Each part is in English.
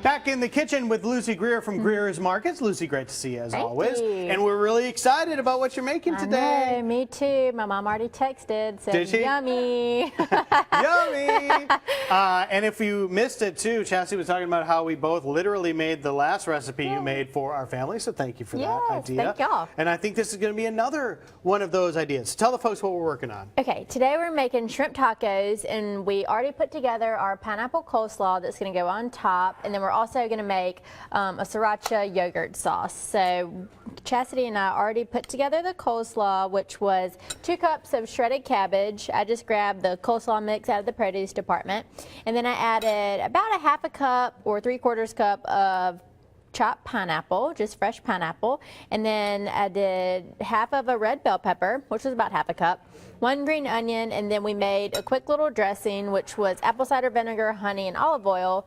Back in the kitchen with Lucy Greer from Greer's Markets. Lucy, great to see you as always. You. And we're really excited about what you're making today. I know, me too. My mom already texted, said Did she? yummy. Yummy! And if you missed it too, Chastity was talking about how we both literally made the last recipe you made for our family, so thank you for that idea. Thank y'all. And I think this is going to be another one of those ideas. Tell the folks what we're working on. Okay, today we're making shrimp tacos, and we already put together our pineapple coleslaw that's going to go on top, and then we're also going to make a sriracha yogurt sauce. So Chastity and I already put together the coleslaw, which was 2 cups of shredded cabbage. I just grabbed the coleslaw mix out of the produce department, and then I added about a 1/2 cup or 3/4 cup of chopped pineapple, just fresh pineapple, and then I did 1/2 of a red bell pepper, which was about 1/2 cup, 1 green onion, and then we made a quick little dressing, which was apple cider vinegar, honey, and olive oil.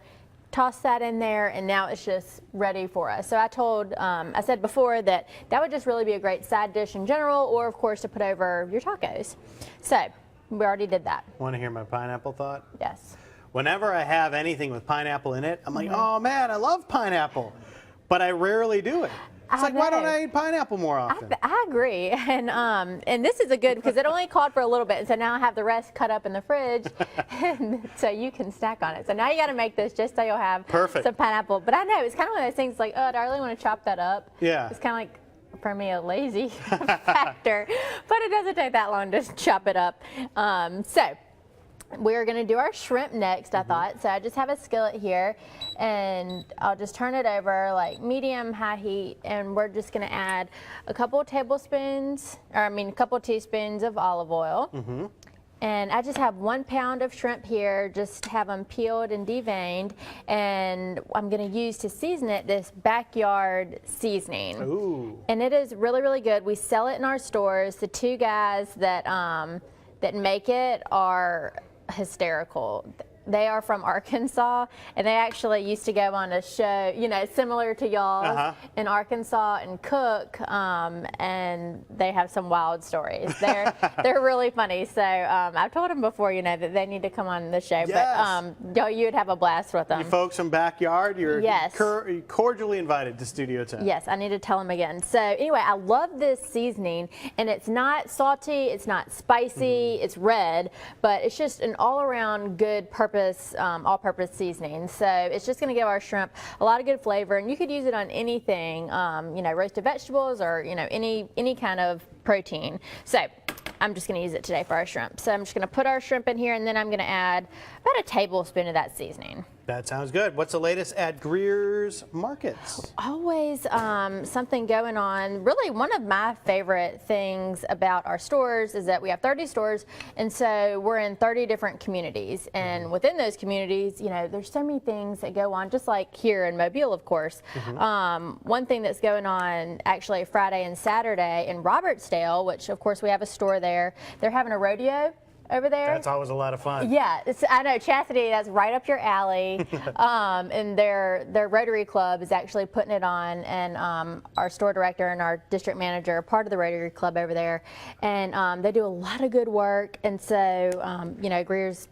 Toss that in there, and now it's just ready for us. So I said before that would just really be a great side dish in general, or of course to put over your tacos. So we already did that. Want to hear my pineapple thought? Yes. Whenever I have anything with pineapple in it, I'm like, oh man, I love pineapple, but I rarely do it. It's like, why don't I eat pineapple more often? I agree, and this is a good, because it only called for a little bit, and so now I have the rest cut up in the fridge, and so you can snack on it. So now you got to make this just so you'll have some pineapple. But I know it's kind of one of those things like, oh, do I really want to chop that up? Yeah. It's kind of like, for me, a lazy factor, but it doesn't take that long to chop it up. So we're going to do our shrimp next, I thought. So I just have a skillet here, and I'll just turn it over like medium high heat, and we're just going to add a couple teaspoons of olive oil. And I just have 1 pound of shrimp here, just have them peeled and deveined, and I'm going to use to season it this backyard seasoning. Ooh. And it is really, really good. We sell it in our stores. The 2 guys that make it are hysterical. They are from Arkansas, and they actually used to go on a show, you know, similar to y'all's in Arkansas and cook, and they have some wild stories. They're really funny. So I've told them before, you know, that they need to come on the show. Yes. But you would have a blast with them. You folks from Backyard, you're cordially invited to Studio 10. Yes, I need to tell them again. So anyway, I love this seasoning, and it's not salty, it's not spicy, it's red, but it's just an all-around good all-purpose seasoning. So it's just going to give our shrimp a lot of good flavor, and you could use it on anything, you know, roasted vegetables, or you know, any kind of protein. So I'm just going to use it today for our shrimp. So I'm just going to put our shrimp in here, and then I'm going to add about a tablespoon of that seasoning. That sounds good. What's the latest at Greer's Markets? Always something going on. Really, one of my favorite things about our stores is that we have 30 stores, and so we're in 30 different communities. And within those communities, you know, there's so many things that go on, just like here in Mobile, of course. One thing that's going on actually Friday and Saturday in Robertsdale, which of course we have a store there, they're having a rodeo over there. That's always a lot of fun. Yeah, I know, Chastity, that's right up your alley. And their Rotary Club is actually putting it on, and our store director and our district manager are part of the Rotary Club over there, and they do a lot of good work. And so, you know, Greer's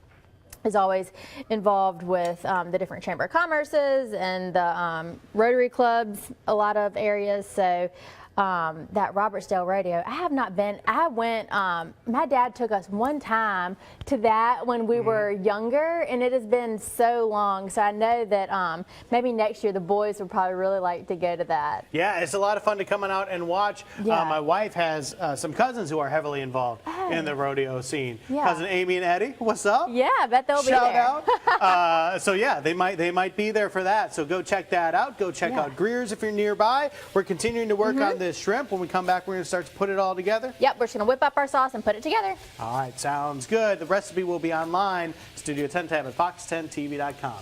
is always involved with the different Chamber of Commerces and the Rotary Clubs, a lot of areas. So that Robertsdale rodeo, I have not been. I went, my dad took us one time to that when we were younger, and it has been so long. So I know that maybe next year the boys would probably really like to go to that. Yeah, it's a lot of fun to come out and watch. My wife has some cousins who are heavily involved in the rodeo scene. Cousin Amy and Eddie, what's up? Yeah, I bet they'll be there. Shout out. So yeah, they might be there for that. So go check that out. Go check out Greer's if you're nearby. We're continuing to work on this shrimp. When we come back, we're going to start to put it all together. Yep, we're just going to whip up our sauce and put it together. All right, sounds good. The recipe will be online, Studio 10 tab at fox10tv.com.